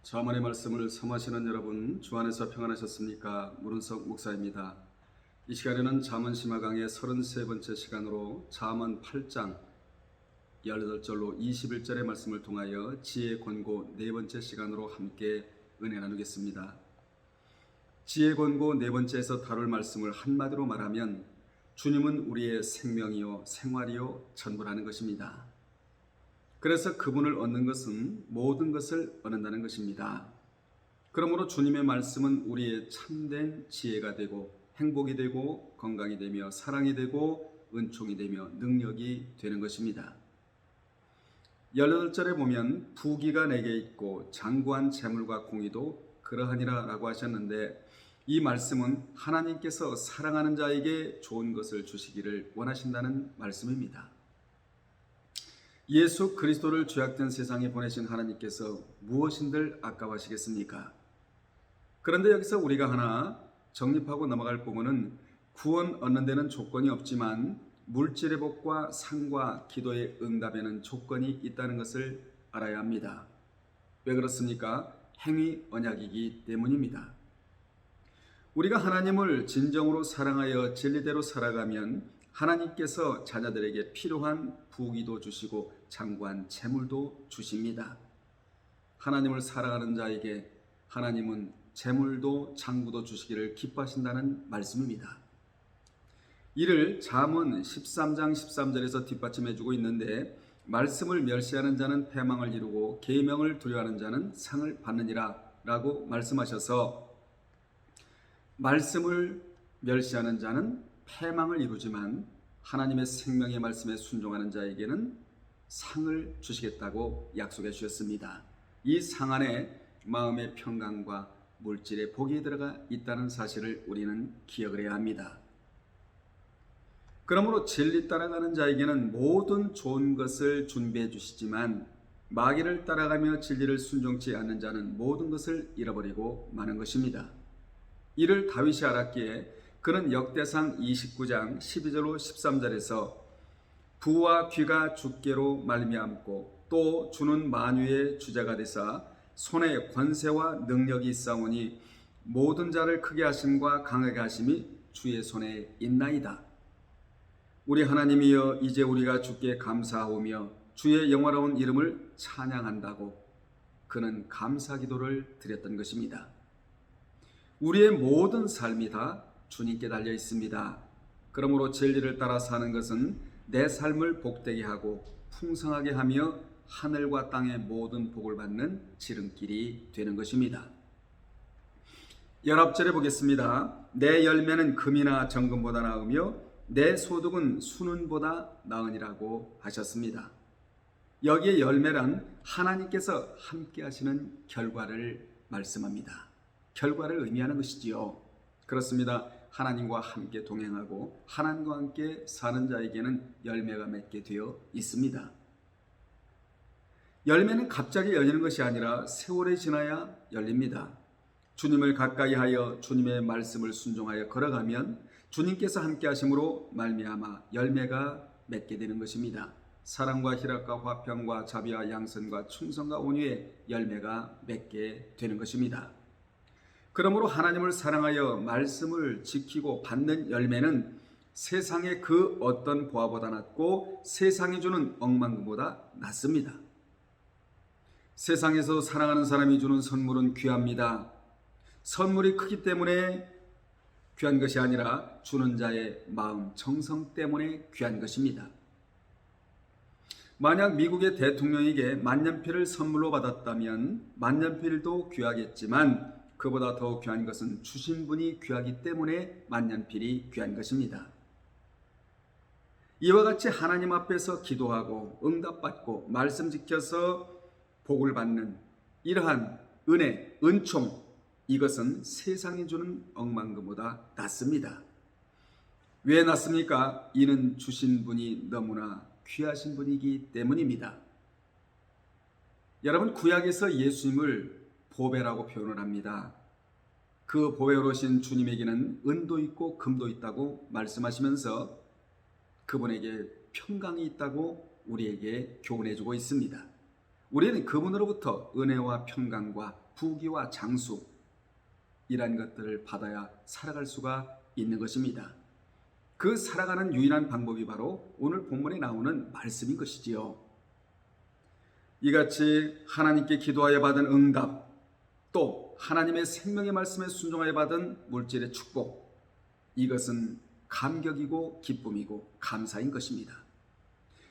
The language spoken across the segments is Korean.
자만의 말씀을 삼하시는 여러분, 주 안에서 평안하셨습니까? 문은석 목사입니다. 이 시간에는 잠언 심화강의 33번째 시간으로 잠언 8장 18절로 21절의 말씀을 통하여 지혜 권고 4번째 시간으로 함께 은혜 나누겠습니다. 지혜 권고 4번째에서 다룰 말씀을 한마디로 말하면 주님은 우리의 생명이요 생활이요 전부라는 것입니다. 그래서 그분을 얻는 것은 모든 것을 얻는다는 것입니다. 그러므로 주님의 말씀은 우리의 참된 지혜가 되고 행복이 되고 건강이 되며 사랑이 되고 은총이 되며 능력이 되는 것입니다. 18절에 보면 부귀가 내게 있고 장구한 재물과 공의도 그러하니라 라고 하셨는데, 이 말씀은 하나님께서 사랑하는 자에게 좋은 것을 주시기를 원하신다는 말씀입니다. 예수 그리스도를 죄악된 세상에 보내신 하나님께서 무엇인들 아까워하시겠습니까? 그런데 여기서 우리가 하나 정립하고 넘어갈 부분은 구원 얻는 데는 조건이 없지만 물질의 복과 상과 기도의 응답에는 조건이 있다는 것을 알아야 합니다. 왜 그렇습니까? 행위 언약이기 때문입니다. 우리가 하나님을 진정으로 사랑하여 진리대로 살아가면 하나님께서 자녀들에게 필요한 부귀도 주시고 장구한 재물도 주십니다. 하나님을 사랑하는 자에게 하나님은 재물도 장구도 주시기를 기뻐하신다는 말씀입니다. 이를 잠언 13장 13절에서 뒷받침해주고 있는데, 말씀을 멸시하는 자는 패망을 이루고 계명을 두려워하는 자는 상을 받느니라 라고 말씀하셔서, 말씀을 멸시하는 자는 패망을 이루지만 하나님의 생명의 말씀에 순종하는 자에게는 상을 주시겠다고 약속해 주셨습니다. 이 상 안에 마음의 평강과 물질의 복이 들어가 있다는 사실을 우리는 기억을 해야 합니다. 그러므로 진리 따라가는 자에게는 모든 좋은 것을 준비해 주시지만 마귀를 따라가며 진리를 순종치 않는 자는 모든 것을 잃어버리고 마는 것입니다. 이를 다윗이 알았기에 그는 역대상 29장 12절로 13절에서 부와 귀가 주께로 말미암고 또 주는 만유의 주자가 되사 손에 권세와 능력이 있사오니 모든 자를 크게 하심과 강하게 하심이 주의 손에 있나이다. 우리 하나님이여, 이제 우리가 주께 감사하오며 주의 영화로운 이름을 찬양한다고 그는 감사 기도를 드렸던 것입니다. 우리의 모든 삶이 다 주님께 달려 있습니다. 그러므로 진리를 따라 사는 것은 내 삶을 복되게 하고 풍성하게 하며 하늘과 땅의 모든 복을 받는 지름길이 되는 것입니다. 19절에 보겠습니다. 내 열매는 금이나 정금보다 나으며 내 소득은 순은보다 나으니라고 하셨습니다. 여기에 열매란 하나님께서 함께 하시는 결과를 말씀합니다. 결과를 의미하는 것이지요. 그렇습니다. 하나님과 함께 동행하고 하나님과 함께 사는 자에게는 열매가 맺게 되어 있습니다. 열매는 갑자기 열리는 것이 아니라 세월이 지나야 열립니다. 주님을 가까이 하여 주님의 말씀을 순종하여 걸어가면 주님께서 함께 하심으로 말미암아 열매가 맺게 되는 것입니다. 사랑과 희락과 화평과 자비와 양선과 충성과 온유의 열매가 맺게 되는 것입니다. 그러므로 하나님을 사랑하여 말씀을 지키고 받는 열매는 세상의 그 어떤 보화보다 낫고 세상이 주는 억만금보다 낫습니다. 세상에서 사랑하는 사람이 주는 선물은 귀합니다. 선물이 크기 때문에 귀한 것이 아니라 주는 자의 마음 정성 때문에 귀한 것입니다. 만약 미국의 대통령에게 만년필을 선물로 받았다면 만년필도 귀하겠지만 그보다 더 귀한 것은 주신 분이 귀하기 때문에 만년필이 귀한 것입니다. 이와 같이 하나님 앞에서 기도하고 응답받고 말씀 지켜서 복을 받는 이러한 은혜, 은총, 이것은 세상이 주는 억만금보다 낫습니다. 왜 낫습니까? 이는 주신 분이 너무나 귀하신 분이기 때문입니다. 여러분, 구약에서 예수님을 보배라고 표현을 합니다. 그 보배로 오신 주님에게는 은도 있고 금도 있다고 말씀하시면서 그분에게 평강이 있다고 우리에게 교훈해 주고 있습니다. 우리는 그분으로부터 은혜와 평강과 부귀와 장수 이란 것들을 받아야 살아갈 수가 있는 것입니다. 그 살아가는 유일한 방법이 바로 오늘 본문에 나오는 말씀인 것이지요. 이같이 하나님께 기도하여 받은 응답, 또 하나님의 생명의 말씀에 순종하여 받은 물질의 축복, 이것은 감격이고 기쁨이고 감사인 것입니다.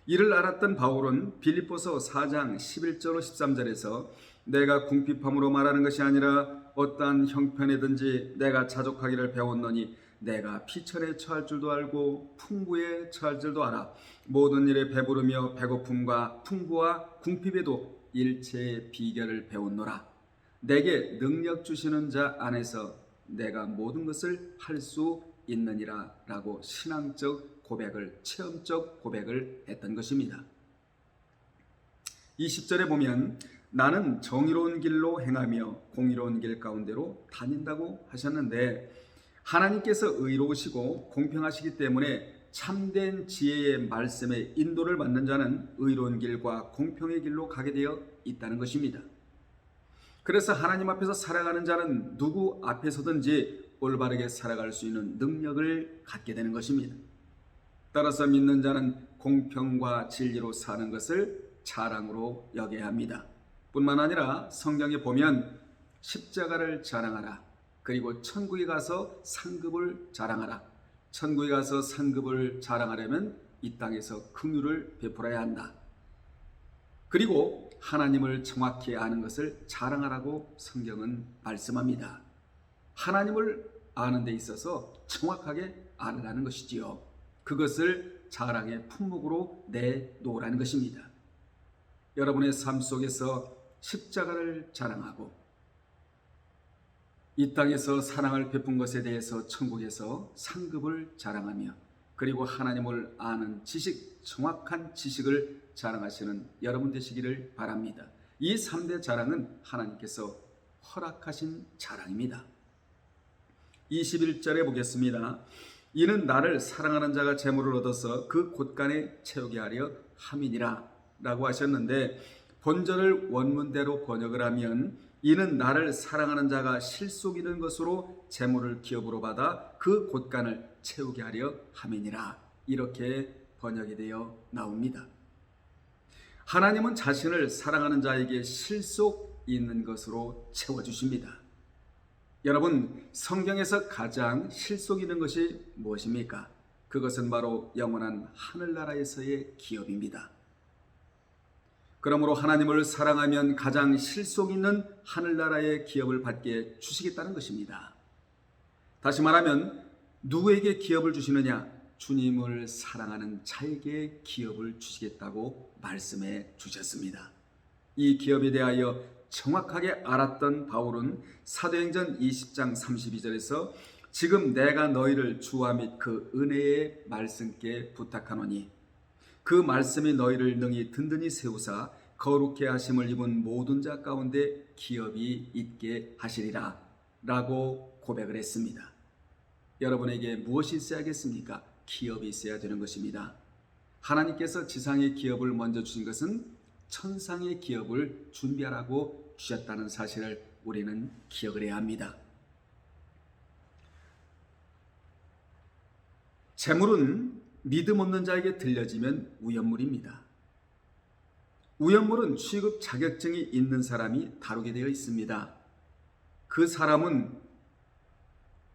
이를 알았던 바울은 빌립보서 4장 11절 13절에서 내가 궁핍함으로 말하는 것이 아니라 어떠한 형편이든지 내가 자족하기를 배웠노니 내가 피천에 처할 줄도 알고 풍부에 처할 줄도 알아. 모든 일에 배부르며 배고픔과 풍부와 궁핍에도 일체의 비결을 배웠노라. 내게 능력 주시는 자 안에서 내가 모든 것을 할 수 있느니라 라고 신앙적 고백을, 체험적 고백을 했던 것입니다. 20절에 보면 나는 정의로운 길로 행하며 공의로운 길 가운데로 다닌다고 하셨는데, 하나님께서 의로우시고 공평하시기 때문에 참된 지혜의 말씀에 인도를 받는 자는 의로운 길과 공평의 길로 가게 되어 있다는 것입니다. 그래서 하나님 앞에서 살아가는 자는 누구 앞에서든지 올바르게 살아갈 수 있는 능력을 갖게 되는 것입니다. 따라서 믿는 자는 공평과 진리로 사는 것을 자랑으로 여겨야 합니다. 뿐만 아니라 성경에 보면 십자가를 자랑하라, 그리고 천국에 가서 상급을 자랑하라. 천국에 가서 상급을 자랑하려면 이 땅에서 긍휼을 베풀어야 한다. 그리고 하나님을 정확히 아는 것을 자랑하라고 성경은 말씀합니다. 하나님을 아는 데 있어서 정확하게 알으라는 것이지요. 그것을 자랑의 품목으로 내놓으라는 것입니다. 여러분의 삶 속에서 십자가를 자랑하고 이 땅에서 사랑을 베푼 것에 대해서 천국에서 상급을 자랑하며, 그리고 하나님을 아는 지식, 정확한 지식을 자랑하시는 여러분 되시기를 바랍니다. 이 3대 자랑은 하나님께서 허락하신 자랑입니다. 21절에 보겠습니다. 이는 나를 사랑하는 자가 재물을 얻어서 그 곳간에 채우게 하려 함이니라 라고 하셨는데, 본절을 원문대로 번역을 하면 이는 나를 사랑하는 자가 실속이는 것으로 재물을 기업으로 받아 그 곳간을 채우게 하려 함이니라, 이렇게 번역이 되어 나옵니다. 하나님은 자신을 사랑하는 자에게 실속 있는 것으로 채워주십니다. 여러분, 성경에서 가장 실속 있는 것이 무엇입니까? 그것은 바로 영원한 하늘나라에서의 기업입니다. 그러므로 하나님을 사랑하면 가장 실속 있는 하늘나라의 기업을 받게 주시겠다는 것입니다. 다시 말하면 누구에게 기업을 주시느냐? 주님을 사랑하는 자에게 기업을 주시겠다고 말씀해 주셨습니다. 이 기업에 대하여 정확하게 알았던 바울은 사도행전 20장 32절에서 지금 내가 너희를 주와 및 그 은혜의 말씀께 부탁하노니 그 말씀이 너희를 능히 든든히 세우사 거룩해 하심을 입은 모든 자 가운데 기업이 있게 하시리라 라고 고백을 했습니다. 여러분에게 무엇이 있어야겠습니까? 기업이 있어야 되는 것입니다. 하나님께서 지상의 기업을 먼저 주신 것은 천상의 기업을 준비하라고 주셨다는 사실을 우리는 기억을 해야 합니다. 재물은 믿음 없는 자에게 들려지면 위험물입니다. 위험물은 취급 자격증이 있는 사람이 다루게 되어 있습니다. 그 사람은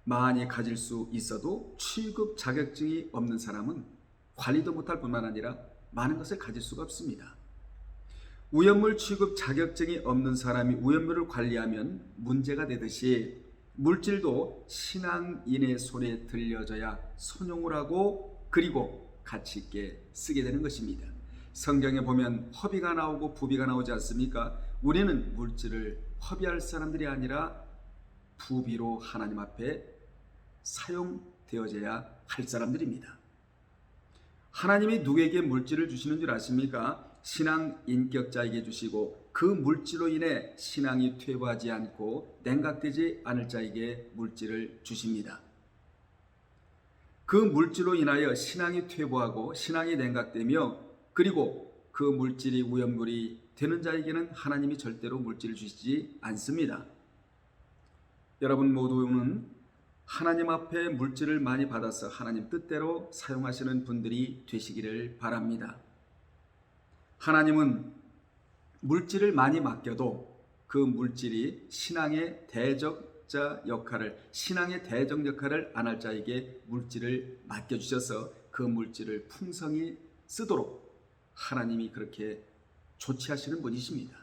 많이 가질 수 있어도 취급 자격증이 없는 사람은 관리도 못할 뿐만 아니라 많은 것을 가질 수가 없습니다. 위험물 취급 자격증이 없는 사람이 위험물을 관리하면 문제가 되듯이 물질도 신앙인의 손에 들려져야 선용을 하고 그리고 가치 있게 쓰게 되는 것입니다. 성경에 보면 허비가 나오고 부비가 나오지 않습니까? 우리는 물질을 허비할 사람들이 아니라 부비로 하나님 앞에 사용되어져야 할 사람들입니다. 하나님이 누구에게 물질을 주시는 줄 아십니까? 신앙 인격자에게 주시고 그 물질로 인해 신앙이 퇴보하지 않고 냉각되지 않을 자에게 물질을 주십니다. 그 물질로 인하여 신앙이 퇴보하고 신앙이 냉각되며 그리고 그 물질이 우연물이 되는 자에게는 하나님이 절대로 물질을 주시지 않습니다. 여러분 모두는 하나님 앞에 물질을 많이 받아서 하나님 뜻대로 사용하시는 분들이 되시기를 바랍니다. 하나님은 물질을 많이 맡겨도 그 물질이 신앙의 대적자 역할을, 신앙의 대적 역할을 안 할 자에게 물질을 맡겨주셔서 그 물질을 풍성히 쓰도록 하나님이 그렇게 조치하시는 분이십니다.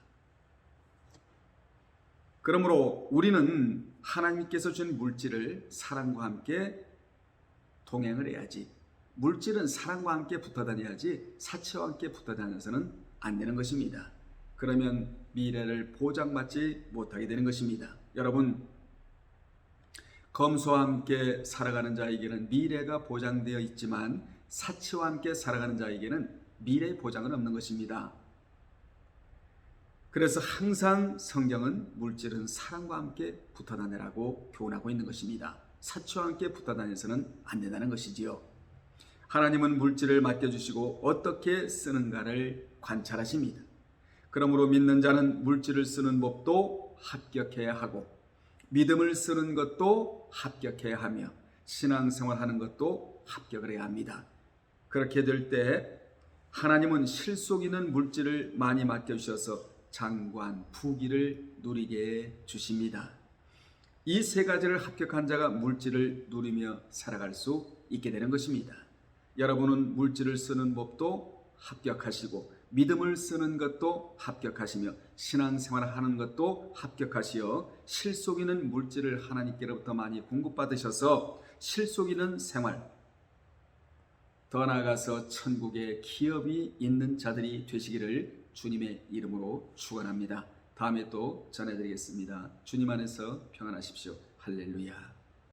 그러므로 우리는 하나님께서 준 물질을 사랑과 함께 동행을 해야지, 물질은 사랑과 함께 붙어 다녀야지 사치와 함께 붙어 다녀서는 안 되는 것입니다. 그러면 미래를 보장받지 못하게 되는 것입니다. 여러분, 검소와 함께 살아가는 자에게는 미래가 보장되어 있지만 사치와 함께 살아가는 자에게는 미래의 보장은 없는 것입니다. 그래서 항상 성경은 물질은 사랑과 함께 붙어 다니라고 교훈하고 있는 것입니다. 사치와 함께 붙어 다녀서는 안 된다는 것이지요. 하나님은 물질을 맡겨주시고 어떻게 쓰는가를 관찰하십니다. 그러므로 믿는 자는 물질을 쓰는 법도 합격해야 하고 믿음을 쓰는 것도 합격해야 하며 신앙생활하는 것도 합격을 해야 합니다. 그렇게 될 때 하나님은 실속 있는 물질을 많이 맡겨주셔서 장관, 부귀를 누리게 해 주십니다. 이 세 가지를 합격한 자가 물질을 누리며 살아갈 수 있게 되는 것입니다. 여러분은 물질을 쓰는 법도 합격하시고 믿음을 쓰는 것도 합격하시며 신앙생활하는 것도 합격하시어 실속 있는 물질을 하나님께로부터 많이 공급받으셔서 실속 있는 생활, 더 나아가서 천국에 기업이 있는 자들이 되시기를 주님의 이름으로 축원합니다. 다음에 또 전해드리겠습니다. 주님 안에서 평안하십시오. 할렐루야.